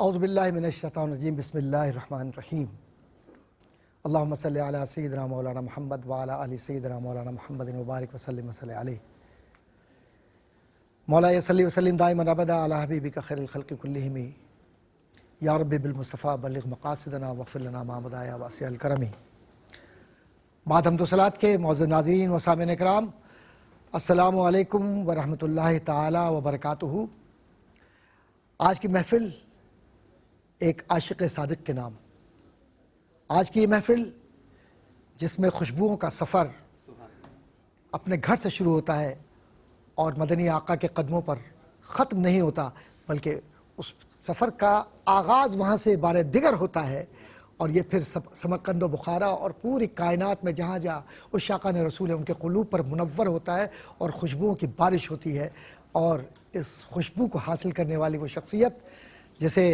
اعوذ باللہ من الشیطان الرجیم بسم اللہ الرحمن الرحیم اللہم صلی علی سیدنا مولانا محمد وعلی آل سیدنا مولانا محمد مبارک وسلم وصلی علیہ مولا صلی وسلم دائما ابدا علی حبیبک خیر الخلق کلہم یا رب بالمصطفیٰ بلغ مقاصدنا واغفر لنا ما مضی یا واسع الکرم۔ بعد حمد و صلوات کے معزز ناظرین و سامعین اکرام، السلام علیکم ورحمۃ اللہ تعالی وبرکاتہ۔ آج کی محفل ایک عاشق صادق کے نام، آج کی یہ محفل جس میں خوشبوؤں کا سفر اپنے گھر سے شروع ہوتا ہے اور مدنی آقا کے قدموں پر ختم نہیں ہوتا، بلکہ اس سفر کا آغاز وہاں سے بار دیگر ہوتا ہے، اور یہ پھر سمرقند و بخارا اور پوری کائنات میں جہاں جہاں عشاقان رسول ہیں ان کے قلوب پر منور ہوتا ہے اور خوشبوؤں کی بارش ہوتی ہے۔ اور اس خوشبو کو حاصل کرنے والی وہ شخصیت جسے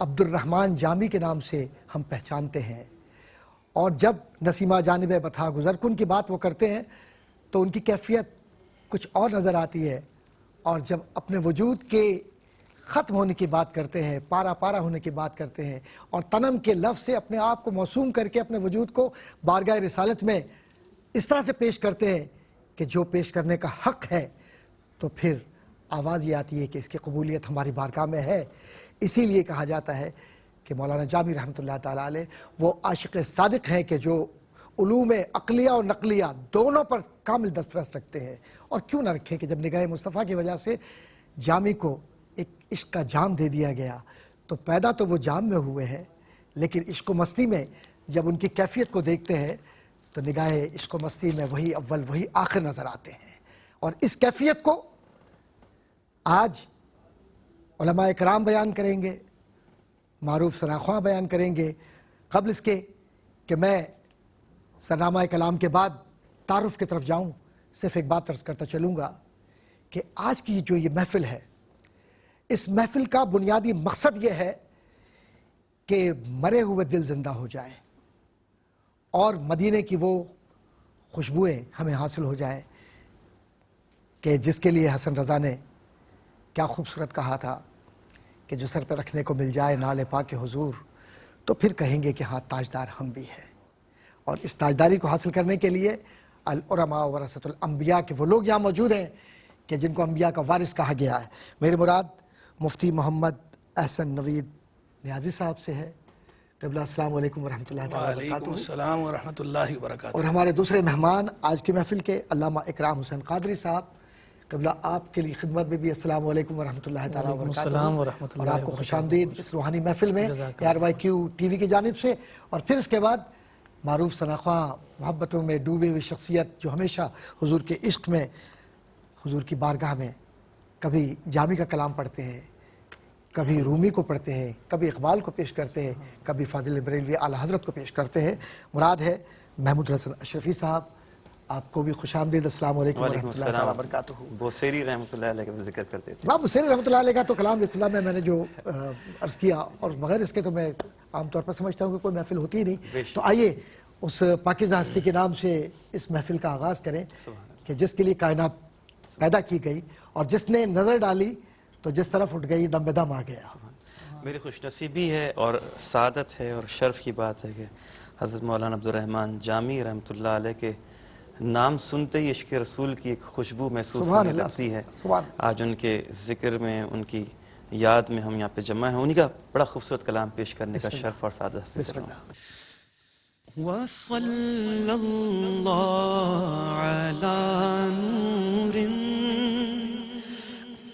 عبد الرحمن جامی کے نام سے ہم پہچانتے ہیں، اور جب نسیمہ جانب بتھا گزر کن کی بات وہ کرتے ہیں تو ان کی کیفیت کچھ اور نظر آتی ہے، اور جب اپنے وجود کے ختم ہونے کی بات کرتے ہیں، پارا پارا ہونے کی بات کرتے ہیں، اور تنم کے لفظ سے اپنے آپ کو موسوم کر کے اپنے وجود کو بارگاہ رسالت میں اس طرح سے پیش کرتے ہیں کہ جو پیش کرنے کا حق ہے، تو پھر آواز یہ آتی ہے کہ اس کی قبولیت ہماری بارگاہ میں ہے۔ اسی لیے کہا جاتا ہے کہ مولانا جامی رحمۃ اللہ تعالیٰ علیہ وہ عاشق صادق ہیں کہ جو علوم عقلیہ اور نقلیہ دونوں پر کامل دسترس رکھتے ہیں۔ اور کیوں نہ رکھیں کہ جب نگاہ مصطفیٰ کی وجہ سے جامی کو ایک عشق کا جام دے دیا گیا، تو پیدا تو وہ جام میں ہوئے ہیں، لیکن عشق و مستی میں جب ان کی کیفیت کو دیکھتے ہیں تو نگاہ عشق و مستی میں وہی اول وہی آخر نظر آتے ہیں۔ اور اس کیفیت کو آج علماء کرام بیان کریں گے، معروف ثناخواں بیان کریں گے۔ قبل اس کے کہ میں سرنامہ کلام کے بعد تعارف کی طرف جاؤں، صرف ایک بات عرض کرتا چلوں گا کہ آج کی جو یہ محفل ہے، اس محفل کا بنیادی مقصد یہ ہے کہ مرے ہوئے دل زندہ ہو جائیں اور مدینے کی وہ خوشبوئیں ہمیں حاصل ہو جائیں کہ جس کے لیے حسن رضا نے کیا خوبصورت کہا تھا کہ جو سر پہ رکھنے کو مل جائے نال پاک حضور، تو پھر کہیں گے کہ ہاں تاجدار ہم بھی ہیں۔ اور اس تاجداری کو حاصل کرنے کے لیے العلماء ورثۃ الانبیاء کے وہ لوگ یہاں موجود ہیں کہ جن کو انبیاء کا وارث کہا گیا ہے۔ میرے مراد مفتی محمد احسن نوید نیازی صاحب سے ہے۔ قبلہ السلام علیکم ورحمۃ اللہ تعالیٰ وبرکاتہ۔ وعلیکم السلام ورحمۃ اللہ وبرکاتہ۔ اور ہمارے دوسرے مہمان آج کی محفل کے علامہ اکرام حسین قادری صاحب، قبلہ آپ کے لیے خدمت میں بھی السلام علیکم ورحمۃ اللہ تعالیٰ وبرکاتہ، اور آپ کو خوش آمدید اس روحانی محفل میں ARYQ TV کی جانب سے۔ اور پھر اس کے بعد معروف ثناخواں، محبتوں میں ڈوبی ہوئی شخصیت جو ہمیشہ حضور کے عشق میں، حضور کی بارگاہ میں کبھی جامی کا کلام پڑھتے ہیں، کبھی رومی کو پڑھتے ہیں، کبھی اقبال کو پیش کرتے ہیں، کبھی فاضل بریلوی اعلیٰ حضرت کو پیش کرتے ہیں۔ مراد ہے محمود حسن اشرفی صاحب، آپ کو بھی خوش آمدید، السلام علیکم ورحمۃ اللہ تعالیٰ وبرکاتہ۔ بوسیری رحمۃ اللہ علیہ کا ذکر کرتے تھے۔ باب بوسیری رحمۃ اللہ علیہ کا تو کلام اطلاع میں نے جو عرض کیا، اور بغیر اس کے تو میں عام طور پر سمجھتا ہوں کہ کوئی محفل ہوتی ہی نہیں۔ تو آئیے اس پاکیزہ ہستی کے نام سے اس محفل کا آغاز کریں کہ جس کے لیے کائنات پیدا کی گئی اور جس نے نظر ڈالی تو جس طرف اٹھ گئی دم بدم آ گیا۔ میری خوش نصیبی ہے اور سعادت ہے اور شرف کی بات ہے کہ حضرت مولانا عبد الرحمن جامی رحمۃ اللہ علیہ کے نام سنتے ہی عشق رسول کی ایک خوشبو محسوس ہونے لگتی ہے۔ آج ان کے ذکر میں، ان کی یاد میں ہم یہاں پہ جمع ہیں، انہی کا بڑا خوبصورت کلام پیش کرنے کا شرف اور سعادت حاصل کروں۔ وصلی اللہ علی نور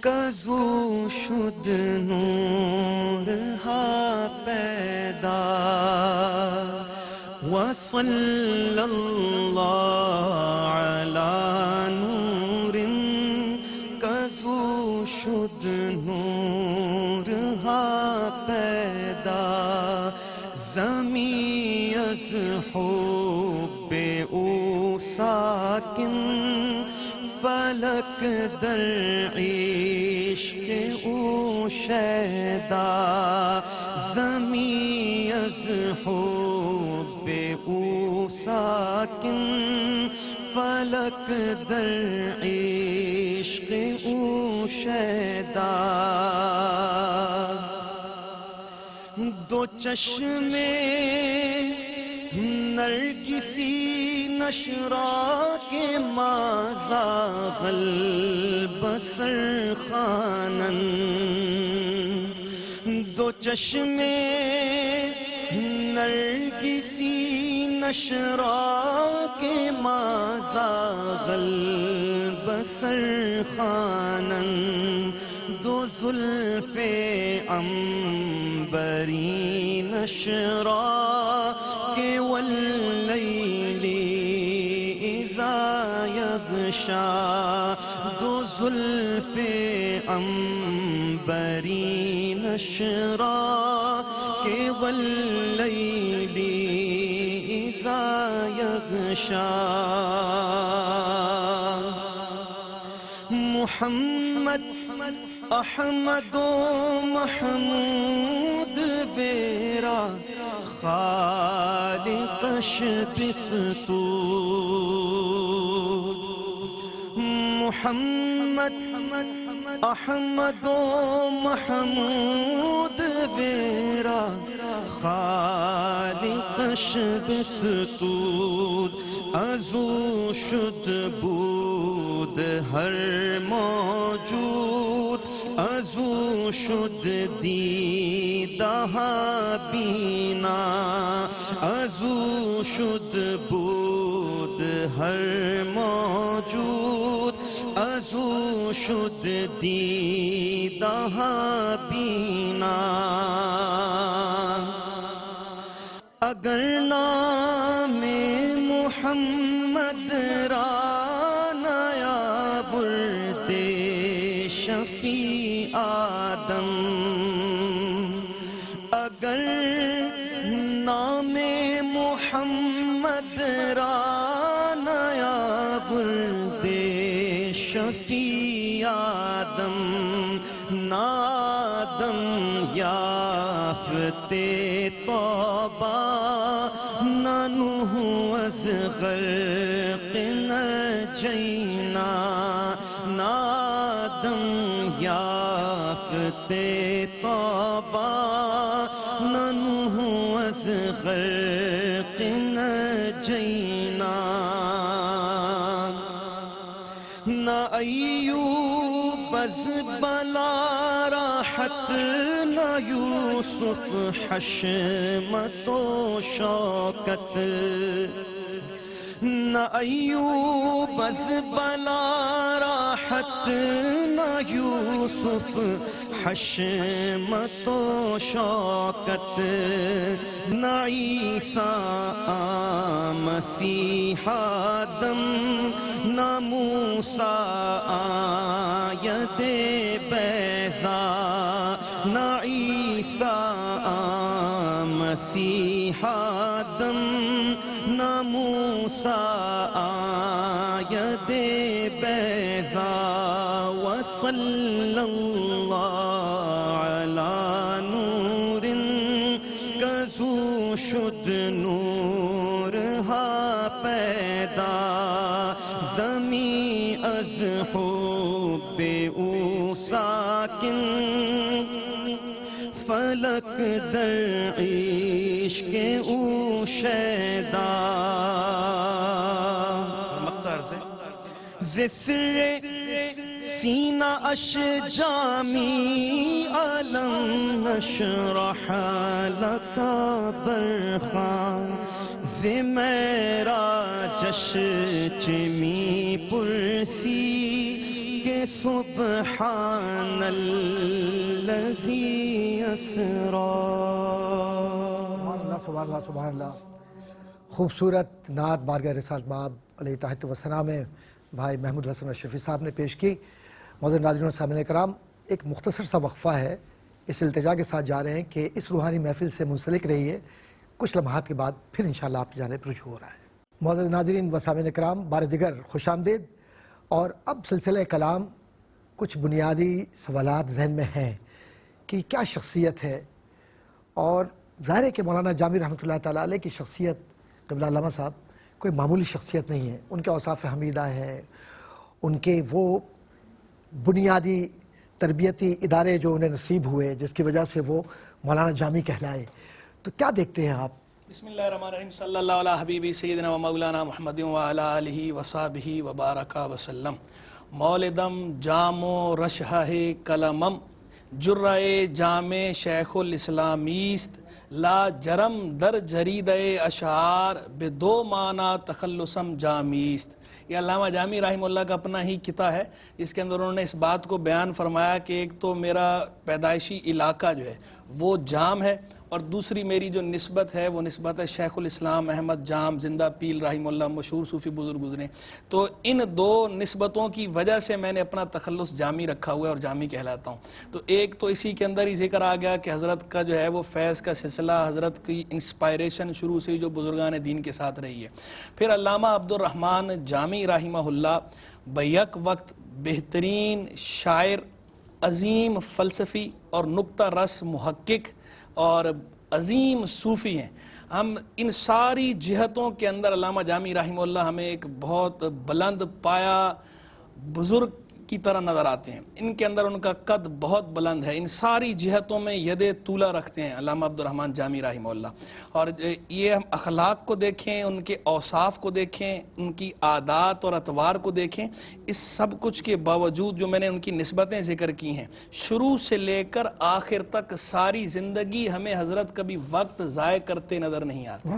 کزو شد نور ہا پیدا، وصلی اللہ علی نور کزو شد نور ہا پیدا، زمین از حب او ساکن فلک در عشق او شیدا، زمین از حب او ساکن فلک در عشق او شیدا، دو چشمے نرگسی نشرا کے مازاغ البصر خانن، دو چشمے نرگسی نشرا کے مازاغ البصر خانن، دو زلف عنبری نشرا کے واللیل اذا یغشا، دو زلف عنبری نشرا کے واللیل اذا یغشا، محمد احمد و محمود بیرا خالقش بستود، محمد احمد و محمود بیرا خالقش بستود، ازو شد بود ہر موجود، ازو شد دیدہ بینا، ازو شد بود ہر موجود، ازو شد دیدہ بینا، اگر نام محمد را نیا برد شفیع آدم، اگر نام محمد را نیا برد شفیع آدم، نادم یافت توبہ، نہ نوح از غرق نجینا، نادم یافت توبہ، نہ نوح از غرق نجینا، نہ ایوب از بلا راحت، نہ یوسف حشمت و شوکت، نہ ایوب از بلا راحت، نہ یوسف حشمت و شوکت، نہ عیسیٰ مسیح آدم، نہ موسیٰ آید بیضا، نہ عیسیٰ مسیح آدم، نہ موسیٰ آید بیضا، وصلی اللہ علی نور کزو شد نور ہا پیدا، زمین از حب او ساکن، فلک در عشق او شیدا، مقدار ز سر سینہ اش جامی علم نشرح لک برخان، ز معراجش چمی پرسی کہ سبحان الذی اسرا۔ سبحان اللہ سبحان اللہ سبحان اللہ۔ خوبصورت نعت بارگاہ رسالت مآب علیہ تحت و ثنا میں بھائی محمود حسن اشرفی صاحب نے پیش کی۔ معزز ناظرین و سامعین کرام، ایک مختصر سا وقفہ ہے، اس التجا کے ساتھ جا رہے ہیں کہ اس روحانی محفل سے منسلک رہیے، کچھ لمحات کے بعد پھر انشاءاللہ آپ کی جانب رجوع ہو رہا ہے۔ معزز ناظرین و سامعین کرام، بار دیگر خوش آمدید۔ اور اب سلسلہ کلام کچھ بنیادی سوالات ذہن میں ہیں کہ کیا شخصیت ہے، اور ظاہر ہے کہ مولانا جامی رحمۃ اللہ تعالیٰ علیہ کی شخصیت قبلہ علامہ صاحب کوئی معمولی شخصیت نہیں ہے، ان کے اوصاف حمیدہ ہیں، ان کے وہ بنیادی تربیتی ادارے جو انہیں نصیب ہوئے جس کی وجہ سے وہ مولانا جامی کہلائے، تو کیا دیکھتے ہیں آپ؟ بسم اللہ الرحمن الرحیم، صلی اللہ علیہ حبیبی سیدنا و مولانا محمد وعلی آلہ وصحبہ وبارک وسلم۔ مولدم جام و رشحہ قلمم، جرعِ جام شیخ الاسلامیست، لا جرم در جرید اشعار بے دو معنی تخلصم جامیست۔ یہ علامہ جامی رحمہ اللہ کا اپنا ہی کتاب ہے جس کے اندر انہوں نے اس بات کو بیان فرمایا کہ ایک تو میرا پیدائشی علاقہ جو ہے وہ جام ہے، اور دوسری میری جو نسبت ہے وہ نسبت ہے شیخ الاسلام احمد جام زندہ پیل رحمہ اللہ، مشہور صوفی بزرگ گزرے۔ تو ان دو نسبتوں کی وجہ سے میں نے اپنا تخلص جامی رکھا ہوا ہے اور جامی کہلاتا ہوں۔ تو ایک تو اسی کے اندر ہی ذکر آ گیا کہ حضرت کا جو ہے وہ فیض کا سلسلہ، حضرت کی انسپائریشن شروع سے جو بزرگان دین کے ساتھ رہی ہے۔ پھر علامہ عبدالرحمن جامی رحمہ اللہ بیک وقت بہترین شاعر، عظیم فلسفی اور نکتہ رس محقق اور عظیم صوفی ہیں۔ ہم ان ساری جہتوں کے اندر علامہ جامی رحمہ اللہ ہمیں ایک بہت بلند پایا بزرگ کی طرح نظر آتے ہیں۔ ان کے اندر ان کا قد بہت بلند ہے، ان ساری جہتوں میں ید طولہ رکھتے ہیں علامہ عبدالرحمن جامی رحمہ اللہ۔ اور یہ ہم اخلاق کو دیکھیں، ان کے اوصاف کو دیکھیں، ان کی عادات اور اطوار کو دیکھیں، اس سب کچھ کے باوجود جو میں نے ان کی نسبتیں ذکر کی ہیں، شروع سے لے کر آخر تک ساری زندگی ہمیں حضرت کبھی وقت ضائع کرتے نظر نہیں آتے۔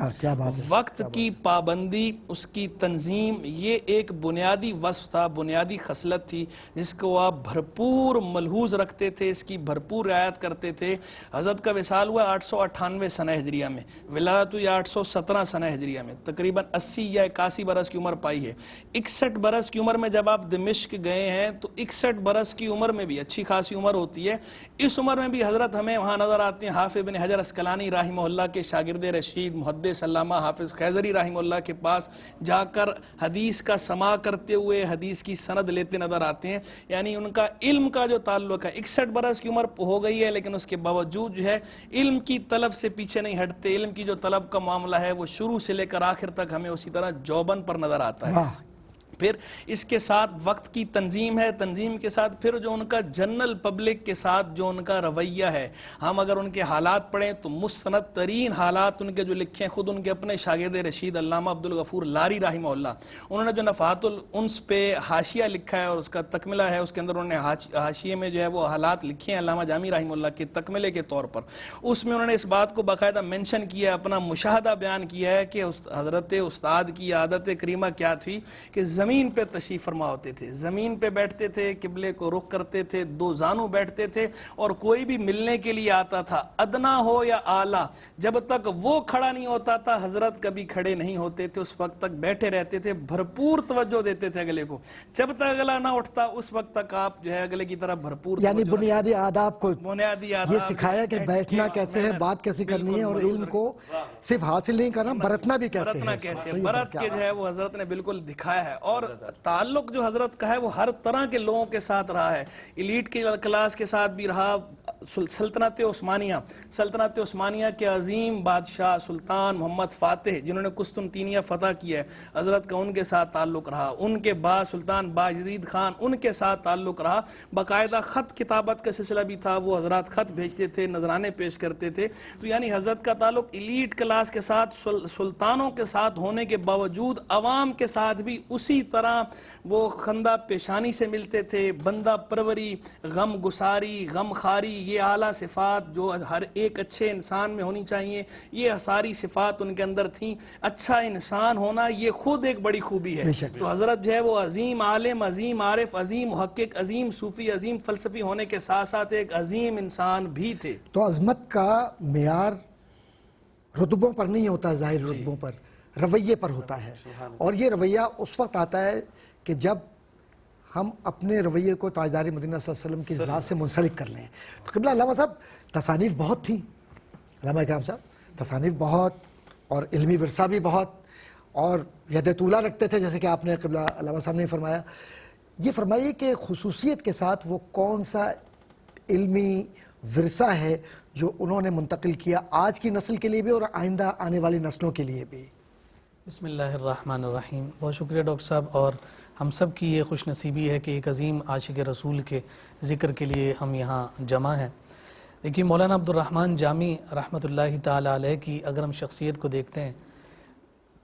وقت کی پابندی، اس کی تنظیم، یہ ایک بنیادی وصف تھا، بنیادی خصلت تھی جس کو آپ بھرپور ملحوظ رکھتے تھے، اس کی بھرپور رعایت کرتے تھے۔ حضرت کا وصال ہوا 898 سنہ ہجریہ میں، ولادت ہوئی 817 سنہ ہجریہ میں، تقریباً 80 یا 81 برس کی عمر پائی ہے۔ 61 برس کی عمر میں جب آپ دمشق گئے ہیں تو 61 برس کی عمر میں بھی اچھی خاصی عمر ہوتی ہے، اس عمر میں بھی حضرت ہمیں وہاں نظر آتے ہیں حافظ بن حجر عسقلانی رحمہ اللہ کے شاگرد رشید محدث علامہ حافظ خیزری رحمہ اللہ کے پاس جا کر حدیث کا سماع کرتے ہوئے حدیث کی سند لیتے نظر آتے ہیں۔ یعنی ان کا علم کا جو تعلق ہے، 61 برس کی عمر ہو گئی ہے لیکن اس کے باوجود جو ہے علم کی طلب سے پیچھے نہیں ہٹتے۔ علم کی جو طلب کا معاملہ ہے وہ شروع سے لے کر آخر تک ہمیں اسی طرح جوبن پر نظر آتا ہے۔ پھر اس کے ساتھ وقت کی تنظیم ہے، تنظیم کے ساتھ پھر جو ان کا جنرل پبلک کے ساتھ جو ان کا رویہ ہے، ہم اگر ان کے حالات پڑھیں تو مستند ترین حالات ان کے جو لکھے ہیں خود ان کے اپنے شاگرد رشید علامہ عبدالغفور لاری رحمہ اللہ، انہوں نے جو نفحات الانس پہ حاشیہ لکھا ہے اور اس کا تکملہ ہے، اس کے اندر انہوں نے حاشیے میں جو ہے وہ حالات لکھے ہیں علامہ جامی رحمہ اللہ کے تکملے کے طور پر۔ اس میں انہوں نے اس بات کو باقاعدہ مینشن کیا ہے، اپنا مشاہدہ بیان کیا ہے کہ حضرت استاد کی عادت کریمہ کیا تھی کہ زمین پہ تشریف فرما ہوتے تھے، زمین پہ بیٹھتے تھے، قبلے کو رخ کرتے تھے، دو زانوں بیٹھتے تھے، اور کوئی بھی ملنے کے لیے آتا تھا، ادنا ہو یا اعلیٰ، جب تک وہ کھڑا نہیں ہوتا تھا حضرت کبھی کھڑے نہیں ہوتے تھے، اس وقت تک بیٹھے رہتے تھے، بھرپور توجہ دیتے تھے اگلے کو، جب تک اگلا نہ اٹھتا اس وقت تک آپ جو ہے اگلے کی طرف بھرپور یعنی بنیادی آداب کو یہ سکھایا کہ بیٹھنا کیسے ہے، بات کیسے کرنی ہے، اور علم کو صرف حاصل نہیں کرنا، برتنا بھی کیسے ہے، برت کے جو ہے وہ حضرت نے بالکل دکھایا ہے۔ اور تعلق جو حضرت کا ہے وہ ہر طرح کے لوگوں کے ساتھ رہا ہے، ایلیٹ کے کلاس کے ساتھ بھی رہا۔ سلطنت عثمانیہ کے عظیم بادشاہ سلطان محمد فاتح جنہوں نے قسطنطینیہ فتح کیا ہے، حضرت کا ان کے ساتھ تعلق رہا۔ ان کے بعد سلطان باجدید خان، ان کے ساتھ تعلق رہا۔ باقاعدہ خط کتابت کا سلسلہ بھی تھا، وہ حضرات خط بھیجتے تھے، نذرانے پیش کرتے تھے۔ تو یعنی حضرت کا تعلق ایلیٹ کلاس کے ساتھ، سلطانوں کے ساتھ ہونے کے باوجود عوام کے ساتھ بھی اسی طرح وہ خندہ پیشانی سے ملتے تھے۔ بندہ پروری، غم گساری، غم خاری، یہ اعلیٰ صفات جو ہر ایک اچھے انسان میں ہونی چاہیے، یہ ساری صفات ان کے اندر تھیں۔ اچھا انسان ہونا یہ خود ایک بڑی خوبی ہے۔ تو حضرت جو ہے وہ عظیم عالم، عظیم عارف، عظیم محقق، عظیم صوفی، عظیم فلسفی ہونے کے ساتھ ساتھ ایک عظیم انسان بھی تھے۔ تو عظمت کا معیار رتبوں پر نہیں ہوتا، ظاہر رتبوں پر، رویے پر ہوتا ہے، اور یہ رویہ اس وقت آتا ہے کہ جب ہم اپنے رویے کو تاجدار مدینہ صلی اللہ علیہ وسلم کی ذات سے منسلک کر لیں۔ تو قبلہ علامہ صاحب تصانیف بہت تھیں، علامہ اکرام صاحب تصانیف بہت، اور علمی ورثہ بھی بہت، اور ید طولہ رکھتے تھے جیسے کہ آپ نے قبلہ علامہ صاحب نے فرمایا۔ یہ فرمائیے کہ خصوصیت کے ساتھ وہ کون سا علمی ورثہ ہے جو انہوں نے منتقل کیا آج کی نسل کے لیے بھی اور آئندہ آنے والی نسلوں کے لیے بھی؟ بسم اللہ الرحمن الرحیم۔ بہت شکریہ ڈاکٹر صاحب، اور ہم سب کی یہ خوش نصیبی ہے کہ ایک عظیم عاشق رسول کے ذکر کے لیے ہم یہاں جمع ہیں۔ دیکھیے مولانا عبدالرحمن جامی رحمۃ اللہ تعالی علیہ کی اگر ہم شخصیت کو دیکھتے ہیں،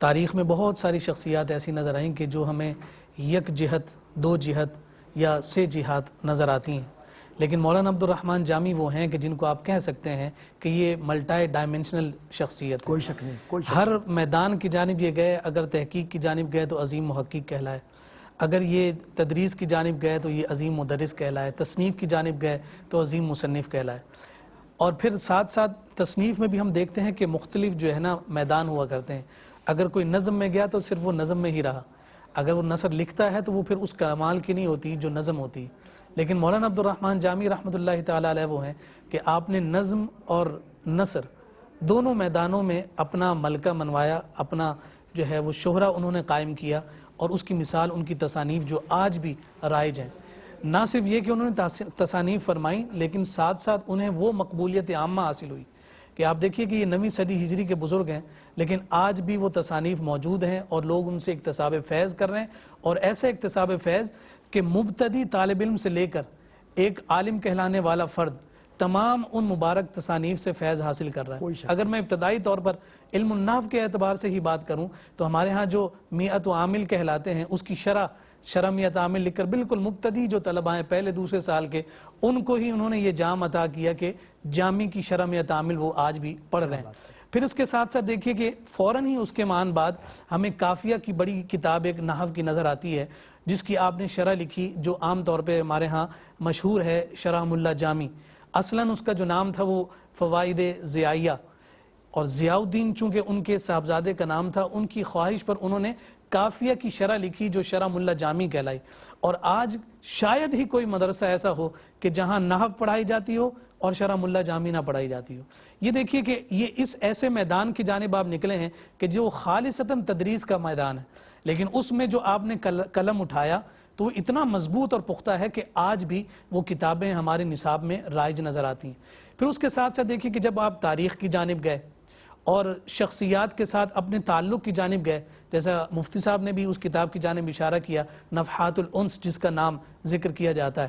تاریخ میں بہت ساری شخصیات ایسی نظر آئیں کہ جو ہمیں یک جہت، دو جہت یا سے جہات نظر آتی ہیں، لیکن مولانا عبدالرحمن جامی وہ ہیں کہ جن کو آپ کہہ سکتے ہیں کہ یہ ملٹائی ڈائمینشنل شخصیت ہے. کوئی شک نہیں، کوئی شک ہر میدان کی جانب یہ گئے، اگر تحقیق کی جانب گئے تو عظیم محقق کہلائے، اگر یہ تدریس کی جانب گئے تو یہ عظیم مدرس کہلائے، تصنیف کی جانب گئے تو عظیم مصنف کہلائے. اور پھر ساتھ ساتھ تصنیف میں بھی ہم دیکھتے ہیں کہ مختلف جو ہے نا میدان ہوا کرتے ہیں. اگر کوئی نظم میں گیا تو صرف وہ نظم میں ہی رہا، اگر وہ نثر لکھتا ہے تو وہ پھر اس کمال کی نہیں ہوتی جو نظم ہوتی. لیکن مولانا عبدالرحمن جامی رحمۃ اللہ تعالی علیہ وہ ہیں کہ آپ نے نظم اور نثر دونوں میدانوں میں اپنا ملکہ منوایا، اپنا جو ہے وہ شہرہ انہوں نے قائم کیا، اور اس کی مثال ان کی تصانیف جو آج بھی رائج ہیں. نہ صرف یہ کہ انہوں نے تصانیف فرمائیں، لیکن ساتھ ساتھ انہیں وہ مقبولیت عامہ حاصل ہوئی کہ آپ دیکھیے کہ یہ 9ویں صدی ہجری کے بزرگ ہیں، لیکن آج بھی وہ تصانیف موجود ہیں اور لوگ ان سے اکتساب فیض کر رہے ہیں. اور ایسا اکتساب فیض کہ مبتدی طالب علم سے لے کر ایک عالم کہلانے والا فرد تمام ان مبارک تصانیف سے فیض حاصل کر رہا ہے. اگر میں ابتدائی طور پر علم النحو کے اعتبار سے ہی بات کروں تو ہمارے ہاں جو میعت و عامل کہلاتے ہیں، اس کی شرح میعت عامل لکھ کر بالکل مبتدی جو طلبہ ہیں پہلے دوسرے سال کے، ان کو ہی انہوں نے یہ جام عطا کیا کہ جامی کی شرح میعت عامل وہ آج بھی پڑھ رہے ہیں. پھر اس کے ساتھ ساتھ دیکھیے کہ فوراً ہی اس کے مان بعد ہمیں کافیہ کی بڑی کتاب ایک نحو کی نظر آتی ہے، جس کی آپ نے شرح لکھی، جو عام طور پہ ہمارے ہاں مشہور ہے شرح ملا جامی. اصلاً اس کا جو نام تھا وہ فوائد ضیائیہ، اور ضیاء الدین چونکہ ان کے صاحبزادے کا نام تھا، ان کی خواہش پر انہوں نے کافیہ کی شرح لکھی جو شرح ملا جامی کہلائی. اور آج شاید ہی کوئی مدرسہ ایسا ہو کہ جہاں نحو پڑھائی جاتی ہو اور شرح ملا جامی نہ پڑھائی جاتی ہو. یہ دیکھیے کہ یہ اس ایسے میدان کی جانب آپ نکلے ہیں کہ جو خالصتاً تدریس کا میدان ہے، لیکن اس میں جو آپ نے قلم اٹھایا تو وہ اتنا مضبوط اور پختہ ہے کہ آج بھی وہ کتابیں ہمارے نصاب میں رائج نظر آتی ہیں. پھر اس کے ساتھ ساتھ دیکھیے کہ جب آپ تاریخ کی جانب گئے اور شخصیات کے ساتھ اپنے تعلق کی جانب گئے، جیسا مفتی صاحب نے بھی اس کتاب کی جانب اشارہ کیا، نفحات الانس جس کا نام ذکر کیا جاتا ہے،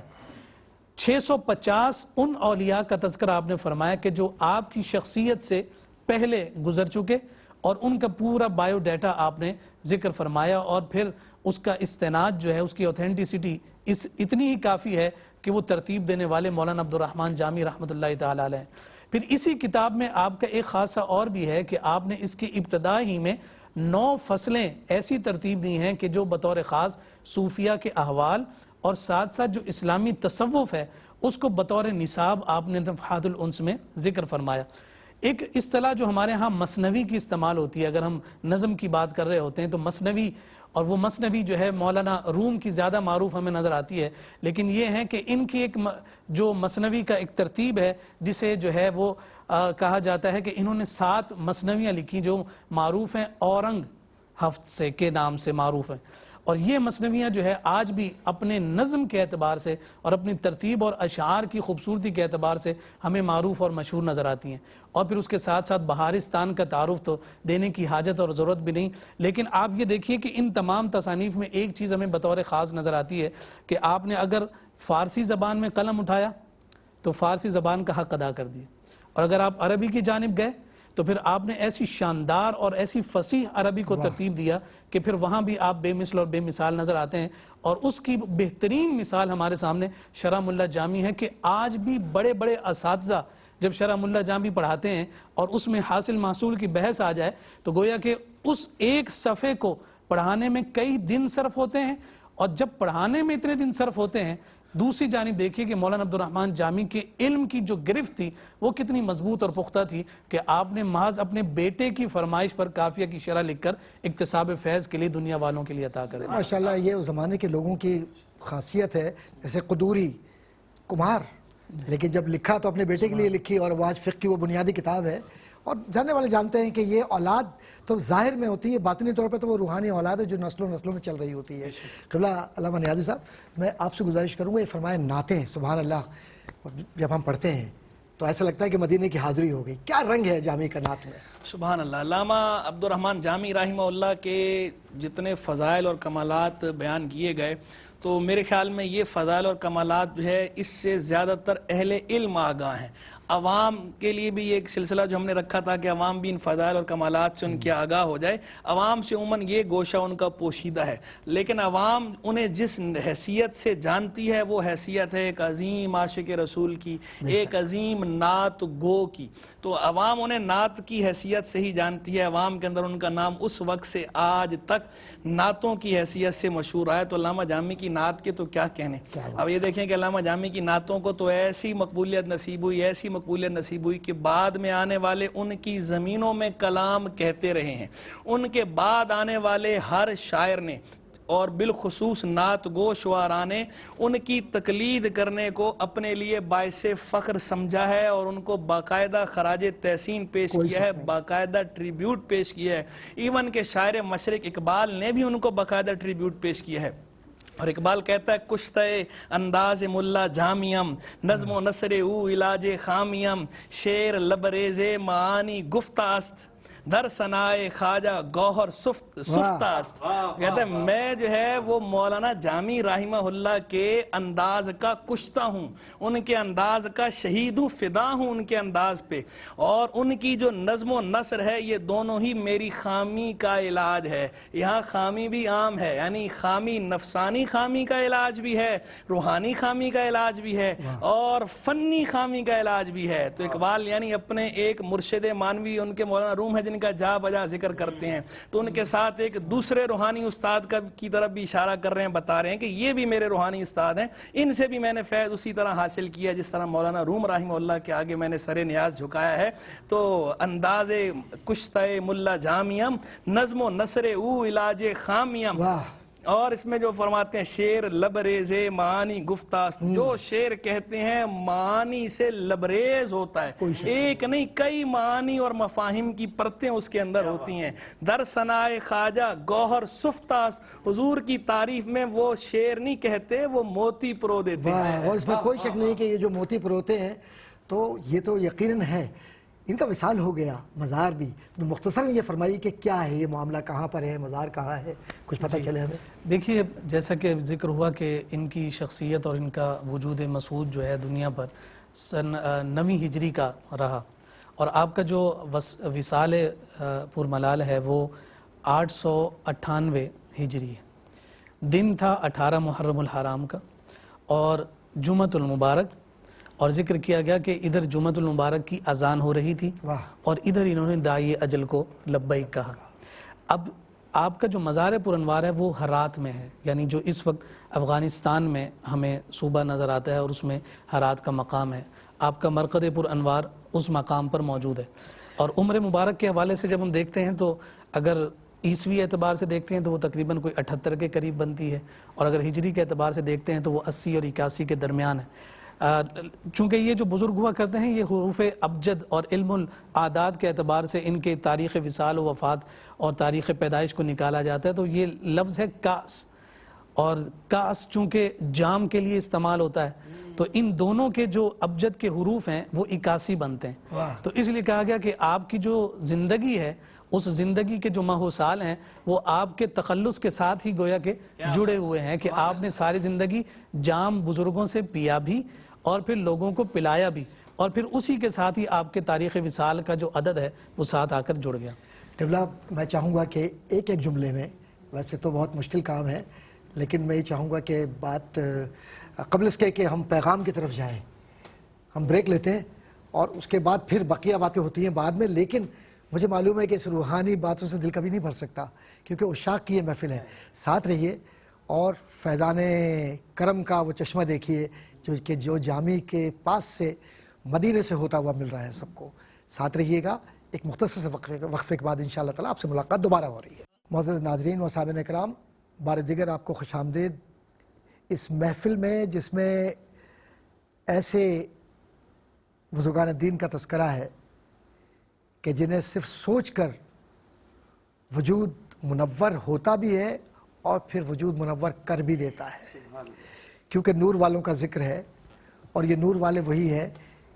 650 ان اولیاء کا تذکرہ آپ نے فرمایا کہ جو آپ کی شخصیت سے پہلے گزر چکے، اور ان کا پورا بائیو ڈیٹا آپ نے ذکر فرمایا. اور پھر اس کا استناد جو ہے، اس کی اوتھینٹسٹی اتنی ہی کافی ہے کہ وہ ترتیب دینے والے مولانا عبدالرحمن جامی رحمۃ اللہ تعالی علیہ. پھر اسی کتاب میں آپ کا ایک خاصہ اور بھی ہے کہ آپ نے اس کی ابتدا ہی میں 9 فصلیں ایسی ترتیب دی ہیں کہ جو بطور خاص صوفیہ کے احوال اور ساتھ ساتھ جو اسلامی تصوف ہے اس کو بطور نصاب آپ نے نفحات الانس میں ذکر فرمایا. ایک اصطلاح جو ہمارے ہاں مثنوی کی استعمال ہوتی ہے، اگر ہم نظم کی بات کر رہے ہوتے ہیں تو مثنوی، اور وہ مثنوی جو ہے مولانا روم کی زیادہ معروف ہمیں نظر آتی ہے، لیکن یہ ہے کہ ان کی ایک جو مثنوی کا ایک ترتیب ہے جسے جو ہے وہ کہا جاتا ہے کہ انہوں نے 7 مثنویاں لکھی جو معروف ہیں، اورنگ ہفت سے کے نام سے معروف ہیں. اور یہ مثنویاں جو ہے آج بھی اپنے نظم کے اعتبار سے اور اپنی ترتیب اور اشعار کی خوبصورتی کے اعتبار سے ہمیں معروف اور مشہور نظر آتی ہیں. اور پھر اس کے ساتھ ساتھ بہارستان کا تعارف تو دینے کی حاجت اور ضرورت بھی نہیں، لیکن آپ یہ دیکھیے کہ ان تمام تصانیف میں ایک چیز ہمیں بطور خاص نظر آتی ہے کہ آپ نے اگر فارسی زبان میں قلم اٹھایا تو فارسی زبان کا حق ادا کر دیا، اور اگر آپ عربی کی جانب گئے تو پھر آپ نے ایسی شاندار اور ایسی فصیح عربی کو ترتیب دیا کہ پھر وہاں بھی آپ بے مثل اور بے مثال نظر آتے ہیں. اور اس کی بہترین مثال ہمارے سامنے شرح ملا جامی ہے کہ آج بھی بڑے بڑے اساتذہ جب شرح ملا جامی پڑھاتے ہیں اور اس میں حاصل محصول کی بحث آ جائے تو گویا کہ اس ایک صفحے کو پڑھانے میں کئی دن صرف ہوتے ہیں. اور جب پڑھانے میں اتنے دن صرف ہوتے ہیں، دوسری جانب دیکھیے کہ مولانا عبدالرحمن جامی کے علم کی جو گرفت تھی وہ کتنی مضبوط اور پختہ تھی کہ آپ نے محض اپنے بیٹے کی فرمائش پر کافیہ کی شرح لکھ کر اکتساب فیض کے لیے دنیا والوں کے لیے عطا کر دیا. ماشاءاللہ یہ اس زمانے کے لوگوں کی خاصیت ہے، جیسے قدوری کمار، لیکن جب لکھا تو اپنے بیٹے کے لیے لکھی، اور وہ آج فقہ کی وہ بنیادی کتاب ہے. اور جاننے والے جانتے ہیں کہ یہ اولاد تو ظاہر میں ہوتی ہے، باطنی طور پہ تو وہ روحانی اولاد ہے جو نسلوں میں چل رہی ہوتی ہے. قبلہ علامہ نیازی صاحب، میں آپ سے گزارش کروں گا، یہ فرمائے نعتیں سبحان اللہ جب ہم پڑھتے ہیں تو ایسا لگتا ہے کہ مدینے کی حاضری ہو گئی. کیا رنگ ہے جامی کا نعت میں؟ سبحان اللہ. علامہ عبدالرحمن جامی رحمہ اللہ کے جتنے فضائل اور کمالات بیان کیے گئے تو میرے خیال میں یہ فضائل اور کمالات جو ہے اس سے زیادہ تر اہل علم آگاہ ہیں. عوام کے لیے بھی ایک سلسلہ جو ہم نے رکھا تھا کہ عوام بھی ان فضائل اور کمالات سے ان کی آگاہ ہو جائے. عوام سے عموماً یہ گوشہ ان کا پوشیدہ ہے، لیکن عوام انہیں جس حیثیت سے جانتی ہے وہ حیثیت ہے ایک عظیم عاشق رسول کی، ایک عظیم نعت گو کی. تو عوام انہیں نعت کی حیثیت سے ہی جانتی ہے. عوام کے اندر ان کا نام اس وقت سے آج تک نعتوں کی حیثیت سے مشہور آیا. تو علامہ جامی کی نعت کے تو کیا کہنے. اب یہ دیکھیں کہ علامہ جامی کی نعتوں کو تو ایسی مقبولیت نصیب ہوئی، ایسی مقبولیت نصیب ہوئی کہ بعد میں آنے والے ان کی زمینوں میں کلام کہتے رہے ہیں. ان کے بعد آنے والے ہر شاعر نے اور بالخصوص نعت گو شعراء نے ان کی تقلید کرنے کو اپنے لیے باعث فخر سمجھا ہے اور ان کو باقاعدہ خراج تحسین پیش کیا ہے، باقاعدہ ٹریبیوٹ پیش کیا ہے. ایون کہ شاعر مشرق اقبال نے بھی ان کو باقاعدہ ٹریبیوٹ پیش کیا ہے. اور اقبال کہتا ہے کشتہ انداز ملا جامیم، نظم و نثر او علاج خامیم، شعر لبریز معانی گفتاست، در ثنائے خواجہ گوہر سفتاست. کہتے ہیں میں جو ہے وہ مولانا جامی رحمہ اللہ کے انداز کا کشتہ ہوں، ان کے انداز کا شہید ہوں، فدا ہوں ان کے انداز پہ. اور ان کی جو نظم و نثر ہے یہ دونوں ہی میری خامی کا علاج ہے. یہاں خامی بھی عام ہے، یعنی خامی نفسانی خامی کا علاج بھی ہے، روحانی خامی کا علاج بھی ہے، اور فنی خامی کا علاج بھی ہے. تو اقبال یعنی اپنے ایک مرشد مانوی ان کے مولانا روم ہے جن کا جا بجا ذکر کرتے ہیں، تو ان کے ساتھ ایک دوسرے روحانی استاد کی طرف بھی اشارہ کر رہے ہیں، بتا رہے ہیں کہ یہ بھی میرے روحانی استاد ہیں، ان سے بھی میں نے فیض اسی طرح حاصل کیا جس طرح مولانا روم رحمہ اللہ کے آگے میں نے سر نیاز جھکایا ہے. تو انداز کشتہ ملا جامیم، نظم و نثر او علاج خامیم. اور اس میں جو فرماتے ہیں شعر لبریز معانی گفتاست، جو شعر کہتے ہیں معانی سے لبریز ہوتا ہے، ایک نہیں کئی معانی اور مفاہیم کی پرتیں اس کے اندر ہوتی ہیں. در ثنائے خواجہ گوہر سفتاست، حضور کی تعریف میں وہ شعر نہیں کہتے، وہ موتی پرو دیتے ہیں. اور اس میں کوئی شک نہیں کہ یہ جو موتی پروتے ہیں تو یہ تو یقیناً ہے ان کا وصال ہو گیا. مزار بھی مختصراً یہ فرمائیے کہ کیا ہے یہ معاملہ، کہاں پر ہے، مزار کہاں ہے، کچھ پتہ چلے ہمیں. دیکھیے جیسا کہ ذکر ہوا کہ ان کی شخصیت اور ان کا وجود مسعود جو ہے دنیا پر سن 9 ہجری کا رہا، اور آپ کا جو وصال پر ملال ہے وہ 898 ہجری ہے. دن تھا 18 محرم الحرام کا اور جمعۃ المبارک، اور ذکر کیا گیا کہ ادھر جمعۃ المبارک کی اذان ہو رہی تھی اور ادھر انہوں نے داعی اجل کو لبیک کہا. اب آپ کا جو مزار پر انوار ہے وہ ہرات میں ہے، یعنی جو اس وقت افغانستان میں ہمیں صوبہ نظر آتا ہے اور اس میں ہرات کا مقام ہے. آپ کا مرقد پر انوار اس مقام پر موجود ہے. اور عمر مبارک کے حوالے سے جب ہم دیکھتے ہیں تو اگر عیسوی اعتبار سے دیکھتے ہیں تو وہ تقریباً کوئی 78 کے قریب بنتی ہے، اور اگر ہجری کے اعتبار سے دیکھتے ہیں تو وہ 80 اور 81 کے درمیان ہے. چونکہ یہ جو بزرگ ہوا کرتے ہیں یہ حروف ابجد اور علم العادات کے اعتبار سے ان کے تاریخ وصال و وفات اور تاریخ پیدائش کو نکالا جاتا ہے. تو یہ لفظ ہے کاس، اور کاس چونکہ جام کے لیے استعمال ہوتا ہے تو ان دونوں کے جو ابجد کے حروف ہیں وہ 81 بنتے ہیں. تو اس لیے کہا گیا کہ آپ کی جو زندگی ہے اس زندگی کے جو ماہ و سال ہیں وہ آپ کے تخلص کے ساتھ ہی گویا کہ جڑے ہوئے ہیں، کہ آپ نے ساری زندگی جام بزرگوں سے پیا بھی اور پھر لوگوں کو پلایا بھی، اور پھر اسی کے ساتھ ہی آپ کے تاریخ وصال کا جو عدد ہے وہ ساتھ آ کر جڑ گیا. قبلہ میں چاہوں گا کہ ایک جملے میں، ویسے تو بہت مشکل کام ہے لیکن میں یہ چاہوں گا کہ بات قبل اس کے کہ ہم پیغام کی طرف جائیں، ہم بریک لیتے ہیں اور اس کے بعد پھر بقیہ باتیں ہوتی ہیں بعد میں. لیکن مجھے معلوم ہے کہ اس روحانی باتوں سے دل کبھی نہیں بھر سکتا کیونکہ عشاق کی یہ محفل ہے. ساتھ رہیے اور فیضان کرم کا وہ چشمہ دیکھیے جو جامی کے پاس سے مدینے سے ہوتا ہوا مل رہا ہے سب کو. ساتھ رہیے گا، ایک مختصر سے وقفے کے بعد انشاءاللہ تعالی آپ سے ملاقات دوبارہ ہو رہی ہے. معزز ناظرین و صاحبین کرام، بار دیگر آپ کو خوش آمدید اس محفل میں جس میں ایسے بزرگان دین کا تذکرہ ہے کہ جنہیں صرف سوچ کر وجود منور ہوتا بھی ہے اور پھر وجود منور کر بھی دیتا ہے، کیونکہ نور والوں کا ذکر ہے. اور یہ نور والے وہی ہیں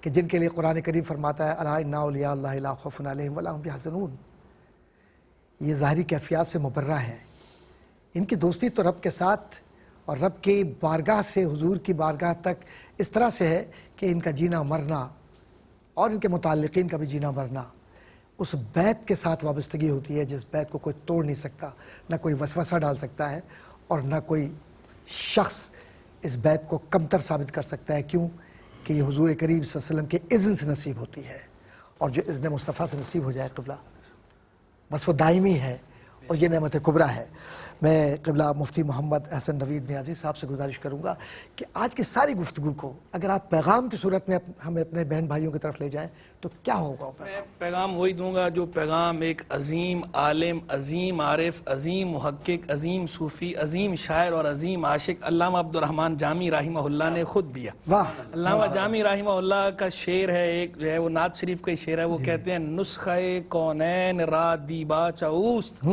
کہ جن کے لیے قرآن کریم فرماتا ہے الا ان اولیاء اللہ لا خوف علیہم ولا هم یحزنون. یہ ظاہری کیفیات سے مبرہ ہیں. ان کی دوستی تو رب کے ساتھ اور رب کی بارگاہ سے حضور کی بارگاہ تک اس طرح سے ہے کہ ان کا جینا مرنا اور ان کے متعلقین کا بھی جینا مرنا اس بیت کے ساتھ وابستگی ہوتی ہے جس بیت کو کوئی توڑ نہیں سکتا، نہ کوئی وسوسہ ڈال سکتا ہے اور نہ کوئی شخص اس بیت کو کمتر ثابت کر سکتا ہے. کیوں کہ یہ حضور کریم صلی اللہ علیہ وسلم کے اذن سے نصیب ہوتی ہے، اور جو اذن مصطفیٰ سے نصیب ہو جائے قبلہ بس وہ دائمی ہے اور یہ نعمت کبریٰ ہے. میں قبلہ مفتی محمد احسن نوید نیازی صاحب سے گزارش کروں گا کہ آج کی ساری گفتگو کو اگر آپ پیغام کی صورت میں ہمیں اپنے بہن بھائیوں کی طرف لے جائیں تو کیا ہوگا وہ پیغام؟ میں پیغام وہی دوں گا جو پیغام ایک عظیم عالم، عظیم عارف، عظیم محقق، عظیم صوفی، عظیم شاعر اور عظیم عاشق علامہ عبدالرحمن جامی رحمہ اللہ نے خود دیا. واہ. علامہ جامی رحمہ اللہ کا شعر ہے، ایک جو ہے وہ نعت شریف کا شعر ہے، وہ کہتے ہیں نسخہ کونین را دیبا چاوست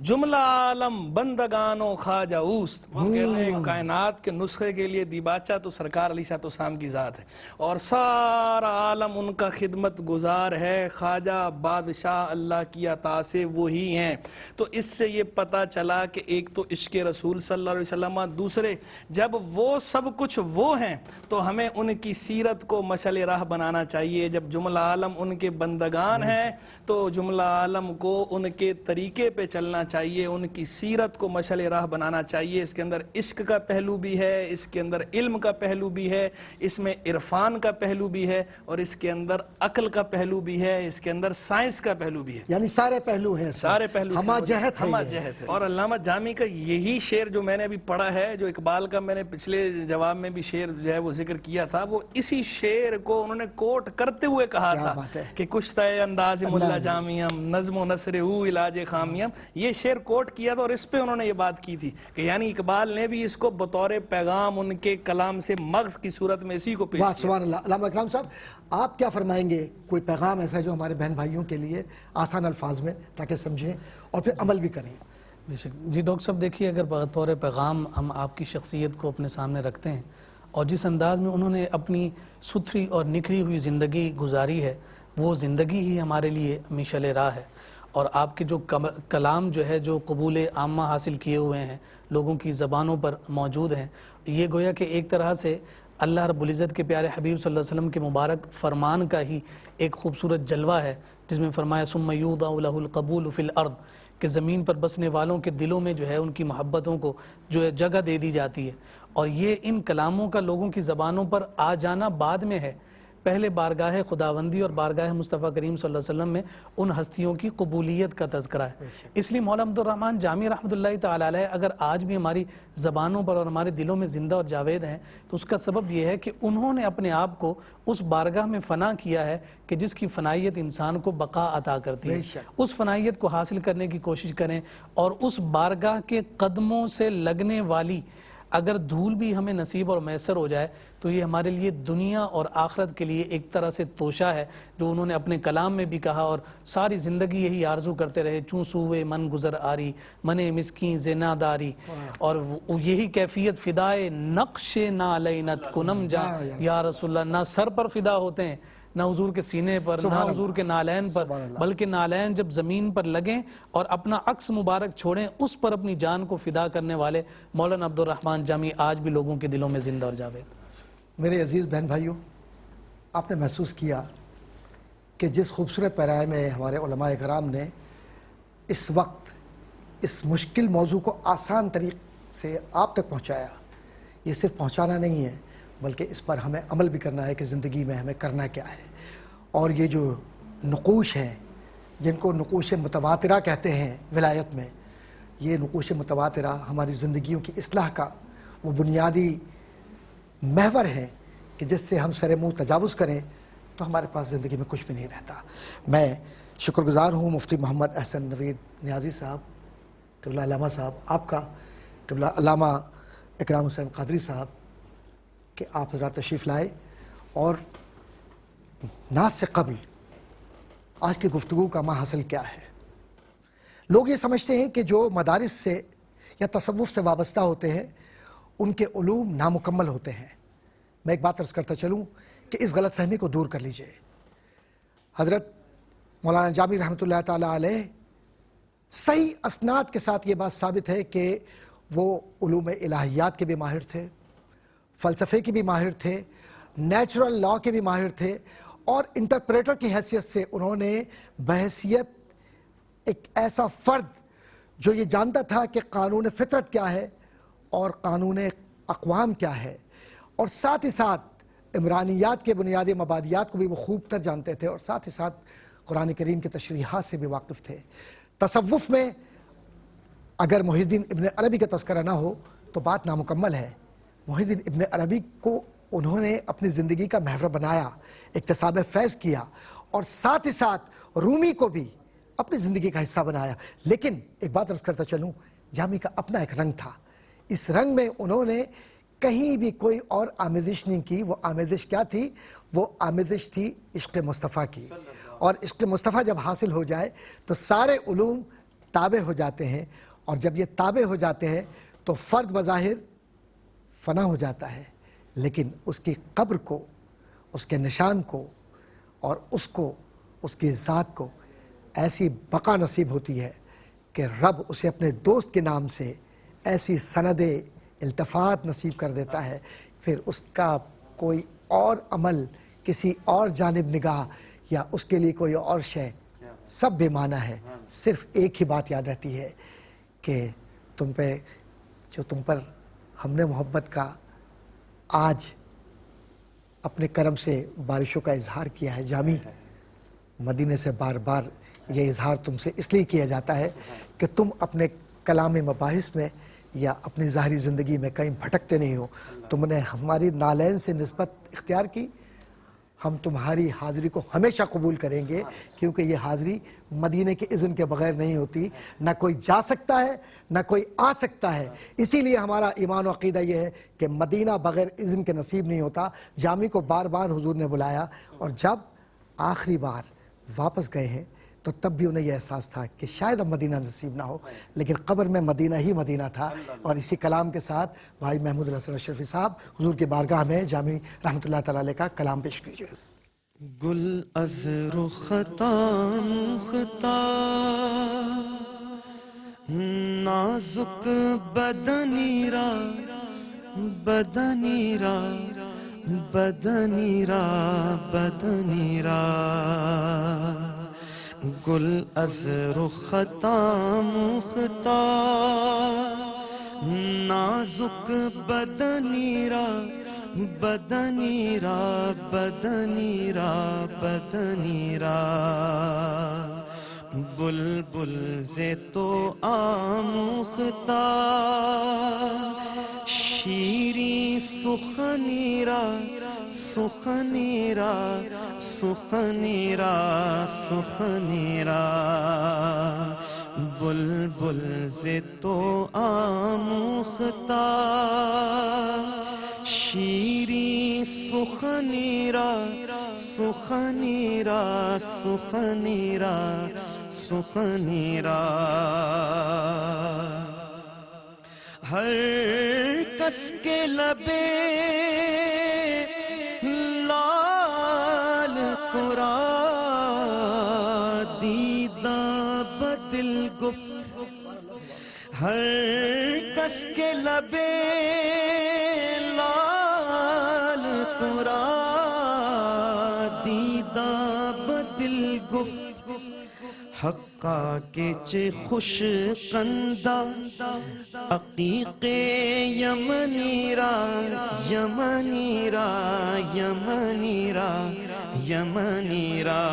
جملہ عالم بندگانو خواجہ اوست. وہ کہتے ہیں کائنات کے نسخے کے لیے دیباچہ تو سرکار علیہ السلام کی ذات ہے اور سارا عالم ان کا خدمت گزار ہے، خواجہ بادشاہ اللہ کی عطا سے وہی ہیں. تو اس سے یہ پتہ چلا کہ ایک تو عشق رسول صلی اللہ علیہ وسلم، دوسرے جب وہ سب کچھ وہ ہیں تو ہمیں ان کی سیرت کو مشعل راہ بنانا چاہیے. جب جملہ عالم ان کے بندگان ہیں تو جملہ عالم کو ان کے طریقے پہ چلنا چاہیے، ان کی سیرت کو مشعل راہ بنانا چاہیے. اس کے اندر عشق کا پہلو بھی ہے، اس کے اندر علم کا پہلو بھی ہے، اس میں عرفان کا پہلو بھی ہے اور اس کے اندر عقل کا پہلو بھی ہے، اس کے اندر سائنس کا پہلو بھی ہے. یعنی سارے پہلو ہیں، سارے پہلو ہمہ جہت ہے. اور علامہ جامی کا یہی شعر جو میں نے ابھی پڑھا ہے، جو اقبال کا میں نے پچھلے جواب میں بھی شعر جو ہے وہ ذکر کیا تھا، وہ اسی شعر کو انہوں نے کوٹ کرتے ہوئے کہا تھا کہ کشتہ انداز ملا جامیم نظم و نثر ہو علاج خامیم. یہ شعر کوٹ کیا تھا اور اس پہ انہوں نے یہ بات کی تھی کہ یعنی اقبال نے بھی اس کو بطور پیغام ان کے کلام سے مغز کی صورت میں اسی کو پیش کیا. سبحان اللہ. علامہ اکرام صاحب آپ کیا فرمائیں گے؟ کوئی پیغام ایسا ہے جو ہمارے بہن بھائیوں کے لیے آسان الفاظ میں تاکہ سمجھیں اور پھر عمل بھی کریں؟ بے شک. جی ڈاکٹر صاحب دیکھیے، اگر بطور پیغام ہم آپ کی شخصیت کو اپنے سامنے رکھتے ہیں اور جس انداز میں انہوں نے اپنی ستھری اور نکھری ہوئی زندگی گزاری ہے، وہ زندگی ہی ہمارے لیے مشعل راہ ہے. اور آپ کے جو کلام جو ہے جو قبول عامہ حاصل کیے ہوئے ہیں، لوگوں کی زبانوں پر موجود ہیں، یہ گویا کہ ایک طرح سے اللہ رب العزت کے پیارے حبیب صلی اللہ علیہ وسلم کے مبارک فرمان کا ہی ایک خوبصورت جلوہ ہے، جس میں فرمایا ثم یوضع لہ القبول فی الارض، کہ زمین پر بسنے والوں کے دلوں میں جو ہے ان کی محبتوں کو جو ہے جگہ دے دی جاتی ہے. اور یہ ان کلاموں کا لوگوں کی زبانوں پر آ جانا بعد میں ہے، پہلے بارگاہ خداوندی اور بارگاہ مصطفیٰ کریم صلی اللہ علیہ وسلم میں ان ہستیوں کی قبولیت کا تذکرہ ہے. اس لیے مولانا عبدالرحمن جامی رحمۃ اللہ تعالی علیہ اگر آج بھی ہماری زبانوں پر اور ہمارے دلوں میں زندہ اور جاوید ہیں تو اس کا سبب یہ ہے کہ انہوں نے اپنے آپ کو اس بارگاہ میں فنا کیا ہے کہ جس کی فنائیت انسان کو بقا عطا کرتی ہے. اس فنائیت کو حاصل کرنے کی کوشش کریں اور اس بارگاہ کے قدموں سے لگنے والی اگر دھول بھی ہمیں نصیب اور میسر ہو جائے تو یہ ہمارے لیے دنیا اور آخرت کے لیے ایک طرح سے توشہ ہے، جو انہوں نے اپنے کلام میں بھی کہا اور ساری زندگی یہی آرزو کرتے رہے، چوں سوئے من گزر آری من مسکین زنا داری. اور یہی کیفیت فدائے نقش نالینت کنم جا یا رسول اللہ. نہ سر پر فدا ہوتے ہیں، نہ حضور کے سینے پر، نہ حضور کے نالین پر، بلکہ نالین جب زمین پر لگیں اور اپنا عکس مبارک چھوڑیں، اس پر اپنی جان کو فدا کرنے والے مولانا عبدالرحمن جامی آج بھی لوگوں کے دلوں میں زندہ اور جاوید. میرے عزیز بہن بھائیوں، آپ نے محسوس کیا کہ جس خوبصورت پیرائے میں ہمارے علماء کرام نے اس وقت اس مشکل موضوع کو آسان طریقے سے آپ تک پہنچایا. یہ صرف پہنچانا نہیں ہے بلکہ اس پر ہمیں عمل بھی کرنا ہے کہ زندگی میں ہمیں کرنا کیا ہے. اور یہ جو نقوش ہیں جن کو نقوش متواترہ کہتے ہیں ولایت میں، یہ نقوش متواترہ ہماری زندگیوں کی اصلاح کا وہ بنیادی محور ہے کہ جس سے ہم سر منہ تجاوز کریں تو ہمارے پاس زندگی میں کچھ بھی نہیں رہتا. میں شکر گزار ہوں مفتی محمد احسن نوید نیازی صاحب، قبلہ علامہ صاحب آپ کا، قبلہ علامہ اکرام حسین قادری صاحب، کہ آپ حضرات تشریف لائے اور نعت سے قبل آج کی گفتگو کا ماں حاصل کیا ہے. لوگ یہ سمجھتے ہیں کہ جو مدارس سے یا تصوف سے وابستہ ہوتے ہیں ان کے علوم نامکمل ہوتے ہیں. میں ایک بات عرض کرتا چلوں کہ اس غلط فہمی کو دور کر لیجئے. حضرت مولانا جامی رحمۃ اللہ تعالی علیہ صحیح اسناد کے ساتھ یہ بات ثابت ہے کہ وہ علوم الہیات کے بھی ماہر تھے، فلسفے کے بھی ماہر تھے، نیچرل لا کے بھی ماہر تھے اور انٹرپریٹر کی حیثیت سے انہوں نے بحیثیت ایک ایسا فرد جو یہ جانتا تھا کہ قانون فطرت کیا ہے اور قانون اقوام کیا ہے، اور ساتھ ہی ساتھ عمرانیات کے بنیادی مبادیات کو بھی وہ خوب تر جانتے تھے، اور ساتھ ہی ساتھ قرآن کریم کے تشریحات سے بھی واقف تھے۔ تصوف میں اگر محی الدین ابن عربی کا تذکرہ نہ ہو تو بات نامکمل ہے۔ محی الدین ابن عربی کو انہوں نے اپنی زندگی کا محور بنایا، اکتساب فیض کیا، اور ساتھ ہی ساتھ رومی کو بھی اپنی زندگی کا حصہ بنایا۔ لیکن ایک بات عرض کرتا چلوں، جامی کا اپنا ایک رنگ تھا، اس رنگ میں انہوں نے کہیں بھی کوئی اور آمیزش نہیں کی۔ وہ آمیزش کیا تھی؟ وہ آمیزش تھی عشق مصطفیٰ کی، اور عشق مصطفیٰ جب حاصل ہو جائے تو سارے علوم تابع ہو جاتے ہیں، اور جب یہ تابع ہو جاتے ہیں تو فرد بظاہر فنا ہو جاتا ہے، لیکن اس کی قبر کو، اس کے نشان کو، اور اس کی ذات کو ایسی بقا نصیب ہوتی ہے کہ رب اسے اپنے دوست کے نام سے ایسی سند التفات نصیب کر دیتا ہے، پھر اس کا کوئی اور عمل، کسی اور جانب نگاہ، یا اس کے لیے کوئی اور شے، سب بے معنی ہے۔ صرف ایک ہی بات یاد رہتی ہے کہ تم پر ہم نے محبت کا آج اپنے کرم سے بارشوں کا اظہار کیا ہے۔ جامی، مدینے سے بار بار یہ اظہار تم سے اس لیے کیا جاتا ہے کہ تم اپنے کلام مباحث میں یا اپنی ظاہری زندگی میں کہیں بھٹکتے نہیں ہو۔ تم نے ہماری نالین سے نسبت اختیار کی، ہم تمہاری حاضری کو ہمیشہ قبول کریں گے، کیونکہ یہ حاضری مدینے کے اذن کے بغیر نہیں ہوتی، نہ کوئی جا سکتا ہے نہ کوئی آ سکتا ہے۔ اسی لیے ہمارا ایمان و عقیدہ یہ ہے کہ مدینہ بغیر اذن کے نصیب نہیں ہوتا۔ جامی کو بار بار حضور نے بلایا، اور جب آخری بار واپس گئے ہیں تو تب بھی انہیں یہ احساس تھا کہ شاید اب مدینہ نصیب نہ ہو، لیکن قبر میں مدینہ ہی مدینہ تھا۔ اور اسی کلام کے ساتھ بھائی محمود الحسن اشرفی صاحب حضور کی بارگاہ میں جامی رحمۃ اللہ تعالی علیہ کا کلام پیش کیجیے۔ گل از رختا مختا نازک بدنی را بدنی را بدنی را بدنی را گل از رختا مختا نازک بدنی را بدنی را بدنی را بدنی را بلبل ز تو آموختا شیریں سخنی را سخنی را سخنی را سخنی را بلبل ز تو آموختا شیریں سخنی را سخنی را سخنی را سخنی را ہر کس کے لبے لال ترا دیدہ بدل گفت ہر کس کے لبے لال ترا دیدہ بدل گفت حقا کے چے خوش قندہ عقیق یمنی را یمنی را یمنی را یمنی را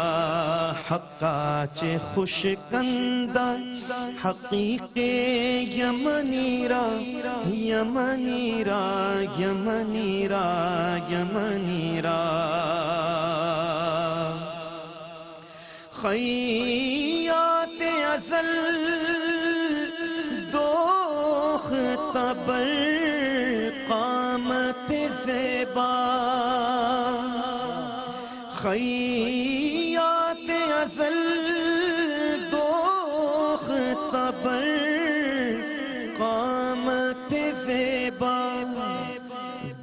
حقا چے خوش قندہ حقیق یمنی را یمنی را یمنی را یمنی را خیات ازل دوخت بر قامت زیبا خیات ازل دوخت بر قامت زیبا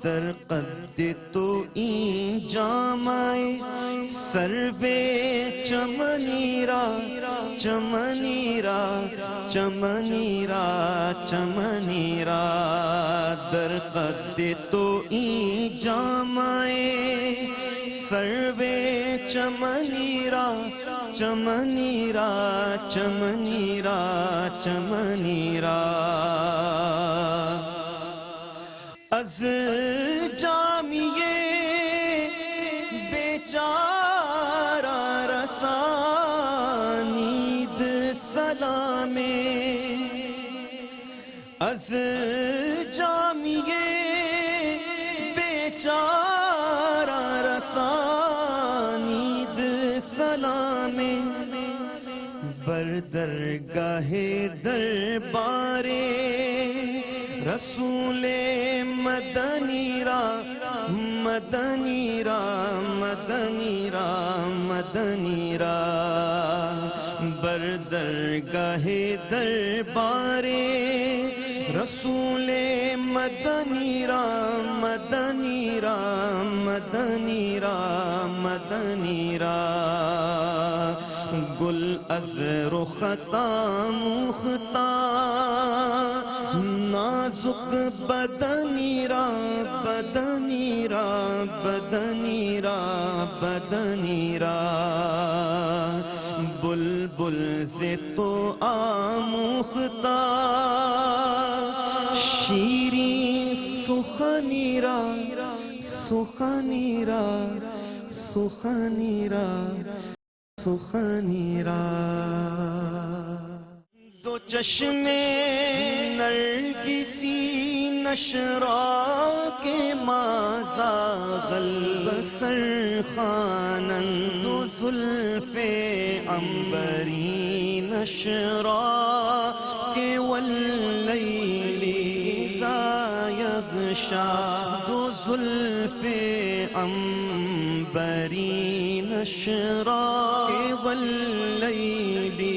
در قد تو این جامع سروے چمنی را چمنی را چمنی را چمنی را در قد تو این جامع سروے چمنیرا چمنیرا چمنیرا چمنیرا از جامیے بیچارہ رسانید سلامے از جامیے بیچارہ رسانید سلامے بردرگاہ دربارے رسول مدنی را مدنی را مدنی را مدنی را بردرگاہ دربارے رسول مدنی را مدنی را مدنی را مدنی را گل از رختا مختا نازک بدنی را بدنی را بدنی را بدنی را بلبل سے تو آموختا شیریں سخنی را سخنی را سخنی را سخنی را دو چشمے نرگسی نشرا کے مازا غلبسر خانن دو زلف عنبری نشرا کے واللیل اذا یغشا دو زلف عنبری نشرا کے واللیل